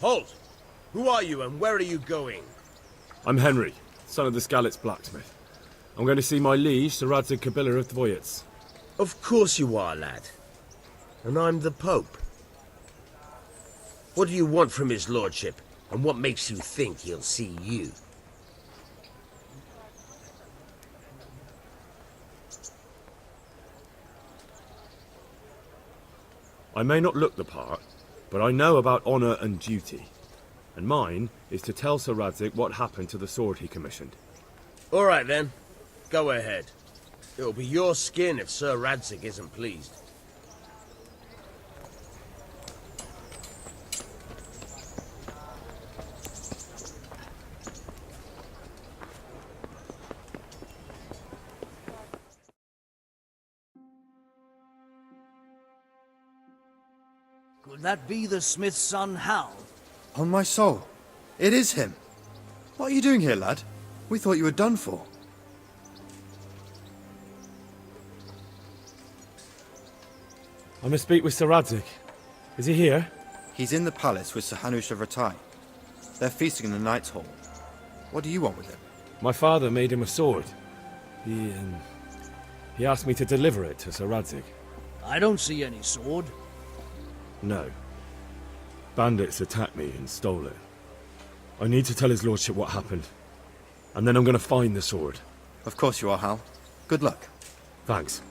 Halt! Who are you and where are you going? I'm Henry, son of the Skalitz blacksmith. I'm going to see my liege, Sir Radzig Kabila of Dvoyets. Of course you are, lad. And I'm the Pope. What do you want from his lordship? And what makes you think he'll see you? I may not look the part, but I know about honour and duty. And mine is to tell Sir Radzig what happened to the sword he commissioned. All right then. Go ahead. It'll be your skin if Sir Radzig isn't pleased. Could that be the smith's son, Hal? On my soul, it is him. What are you doing here, lad? We thought you were done for. I must speak with Sir Radzig. Is he here? He's in the palace with Sir Hanush of Rattay. They're feasting in the Knight's Hall. What do you want with him? My father made him a sword. He asked me to deliver it to Sir Radzig. I don't see any sword. No. Bandits attacked me and stole it. I need to tell his lordship what happened. And then I'm going to find the sword. Of course you are, Hal. Good luck. Thanks.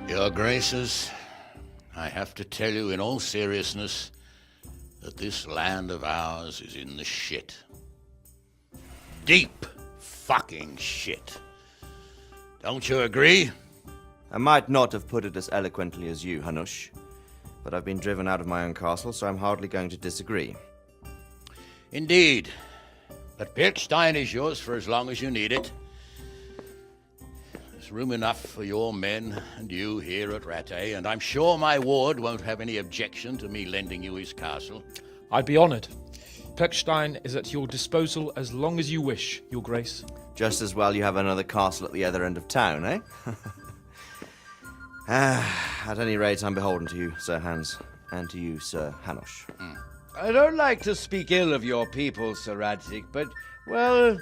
Your Graces, I have to tell you in all seriousness that this land of ours is in the shit. Deep fucking shit. Don't you agree? I might not have put it as eloquently as you, Hanush, but I've been driven out of my own castle, so I'm hardly going to disagree. Indeed. But Pilchstein is yours for as long as you need it. There's room enough for your men and you here at Rattay, and I'm sure my ward won't have any objection to me lending you his castle. I'd be honoured. Pechstein is at your disposal as long as you wish, Your Grace. Just as well you have another castle at the other end of town, eh? At any rate, I'm beholden to you, Sir Hans, and to you, Sir Hanush. I don't like to speak ill of your people, Sir Radzig, but, well,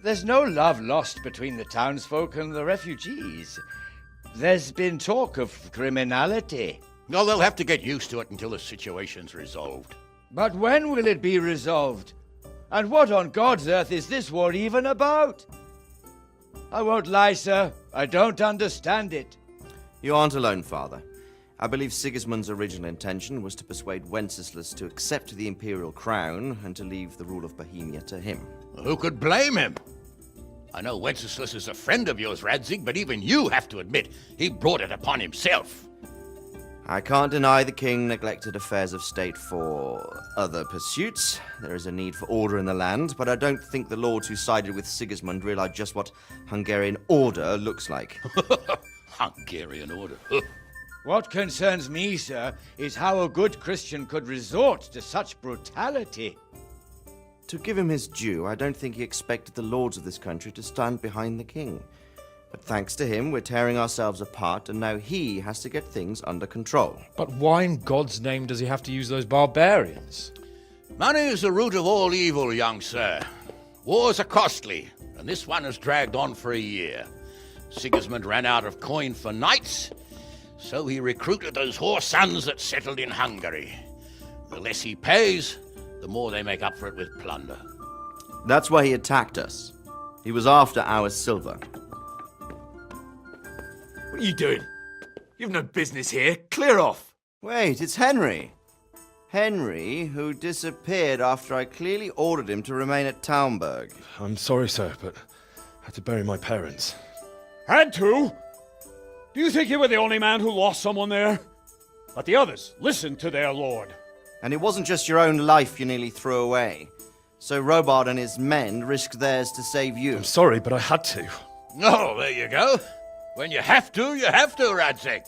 there's no love lost between the townsfolk and the refugees. There's been talk of criminality. Well, they'll have to get used to it until the situation's resolved. But when will it be resolved? And what on God's earth is this war even about? I won't lie, sir. I don't understand it. You aren't alone, Father. I believe Sigismund's original intention was to persuade Wenceslas to accept the imperial crown and to leave the rule of Bohemia to him. Who could blame him? I know Wenceslas is a friend of yours, Radzig, but even you have to admit he brought it upon himself. I can't deny the king neglected affairs of state for other pursuits. There is a need for order in the land, but I don't think the lords who sided with Sigismund realized just what Hungarian order looks like. Hungarian order. What concerns me, sir, is how a good Christian could resort to such brutality. To give him his due, I don't think he expected the lords of this country to stand behind the king. But thanks to him, we're tearing ourselves apart, and now he has to get things under control. But why in God's name does he have to use those barbarians? Money is the root of all evil, young sir. Wars are costly, and this one has dragged on for a year. Sigismund ran out of coin for knights, so he recruited those whore sons that settled in Hungary. The less he pays, the more they make up for it with plunder. That's why he attacked us. He was after our silver. What are you doing? You've no business here. Clear off. Wait, it's Henry. Henry, who disappeared after I clearly ordered him to remain at Townburg. I'm sorry, sir, but I had to bury my parents. Had to? Do you think you were the only man who lost someone there? But the others listened to their lord. And it wasn't just your own life you nearly threw away. So Robard and his men risked theirs to save you. I'm sorry, but I had to. Oh, there you go. When you have to, Radzig.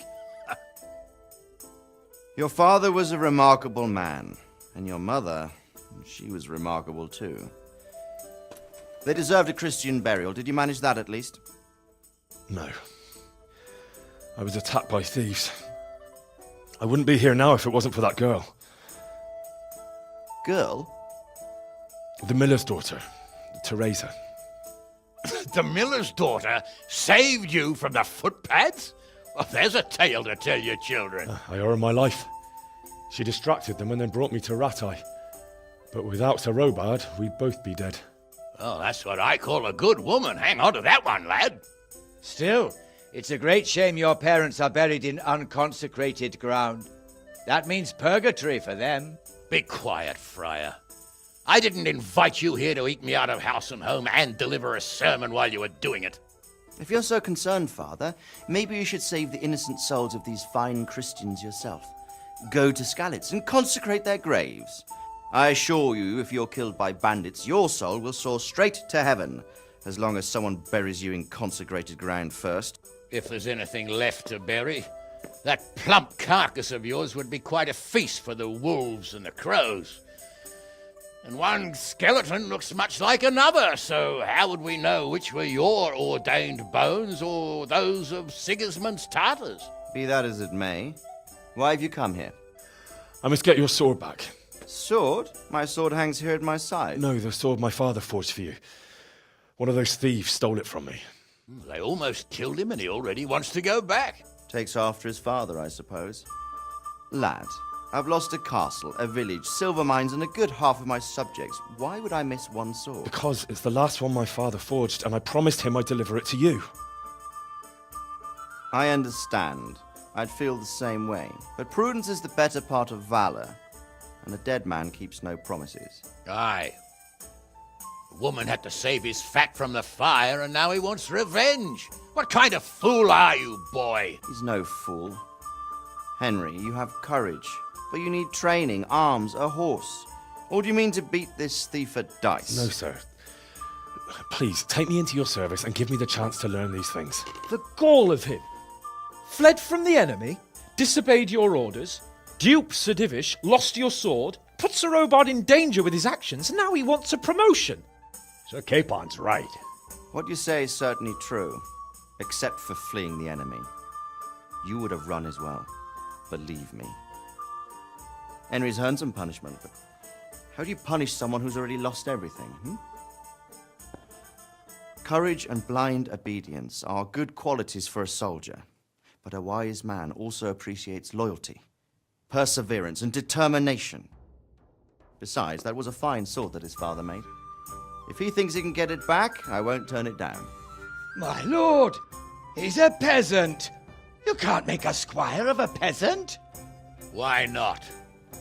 Your father was a remarkable man, and your mother, she was remarkable too. They deserved a Christian burial. Did you manage that at least? No. I was attacked by thieves. I wouldn't be here now if it wasn't for that girl. Girl? The miller's daughter, Teresa. The miller's daughter saved you from the footpads? Well, there's a tale to tell your children. I owe her my life. She distracted them and then brought me to Rattay. But without Sir Robard, we'd both be dead. Oh, that's what I call a good woman. Hang on to that one, lad. Still, it's a great shame your parents are buried in unconsecrated ground. That means purgatory for them. Be quiet, Friar. I didn't invite you here to eat me out of house and home and deliver a sermon while you were doing it. If you're so concerned, Father, maybe you should save the innocent souls of these fine Christians yourself. Go to Skalitz and consecrate their graves. I assure you, if you're killed by bandits, your soul will soar straight to heaven, as long as someone buries you in consecrated ground first. If there's anything left to bury, that plump carcass of yours would be quite a feast for the wolves and the crows. And one skeleton looks much like another, so how would we know which were your ordained bones or those of Sigismund's Tartars? Be that as it may, why have you come here? I must get your sword back. Sword? My sword hangs here at my side. No, the sword my father forged for you. One of those thieves stole it from me. They almost killed him and he already wants to go back. Takes after his father, I suppose. Lad, I've lost a castle, a village, silver mines, and a good half of my subjects. Why would I miss one sword? Because it's the last one my father forged, and I promised him I'd deliver it to you. I understand. I'd feel the same way. But prudence is the better part of valor, and a dead man keeps no promises. Aye. The woman had to save his fat from the fire, and now he wants revenge. What kind of fool are you, boy? He's no fool. Henry, you have courage, but you need training, arms, a horse. Or do you mean to beat this thief at dice? No, sir. Please, take me into your service and give me the chance to learn these things. The gall of him! Fled from the enemy, disobeyed your orders, duped Sir Divish, lost your sword, put Sir Robard in danger with his actions, and now he wants a promotion. Sir Capon's right. What you say is certainly true, except for fleeing the enemy. You would have run as well. Believe me. Henry's earned some punishment, but how do you punish someone who's already lost everything, Courage and blind obedience are good qualities for a soldier, but a wise man also appreciates loyalty, perseverance, and determination. Besides, that was a fine sword that his father made. If he thinks he can get it back, I won't turn it down. My lord, he's a peasant. You can't make a squire of a peasant. Why not?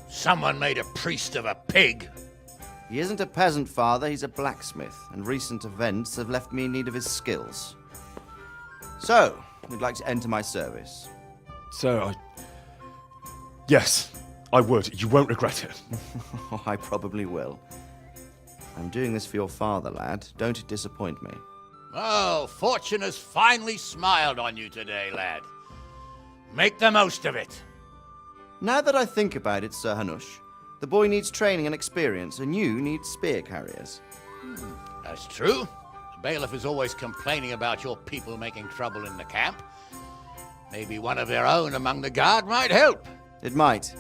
Someone made a priest of a pig. He isn't a peasant, Father, he's a blacksmith, and recent events have left me in need of his skills. So, you'd like to enter my service? Sir, Yes, I would. You won't regret it. Oh, I probably will. I'm doing this for your father, lad. Don't disappoint me. Oh, fortune has finally smiled on you today, lad. Make the most of it. Now that I think about it, Sir Hanush, the boy needs training and experience, and you need spear carriers. That's true. The bailiff is always complaining about your people making trouble in the camp. Maybe one of their own among the guard might help. It might.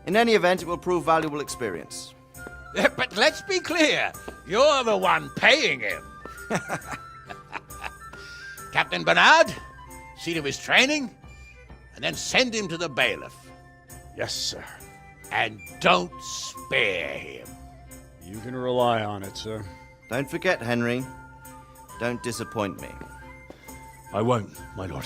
In any event, it will prove valuable experience. But let's be clear, you're the one paying him. Captain Bernard, see to his training, and then send him to the bailiff. Yes, sir. And don't spare him. You can rely on it, sir. Don't forget, Henry. Don't disappoint me. I won't, my lord.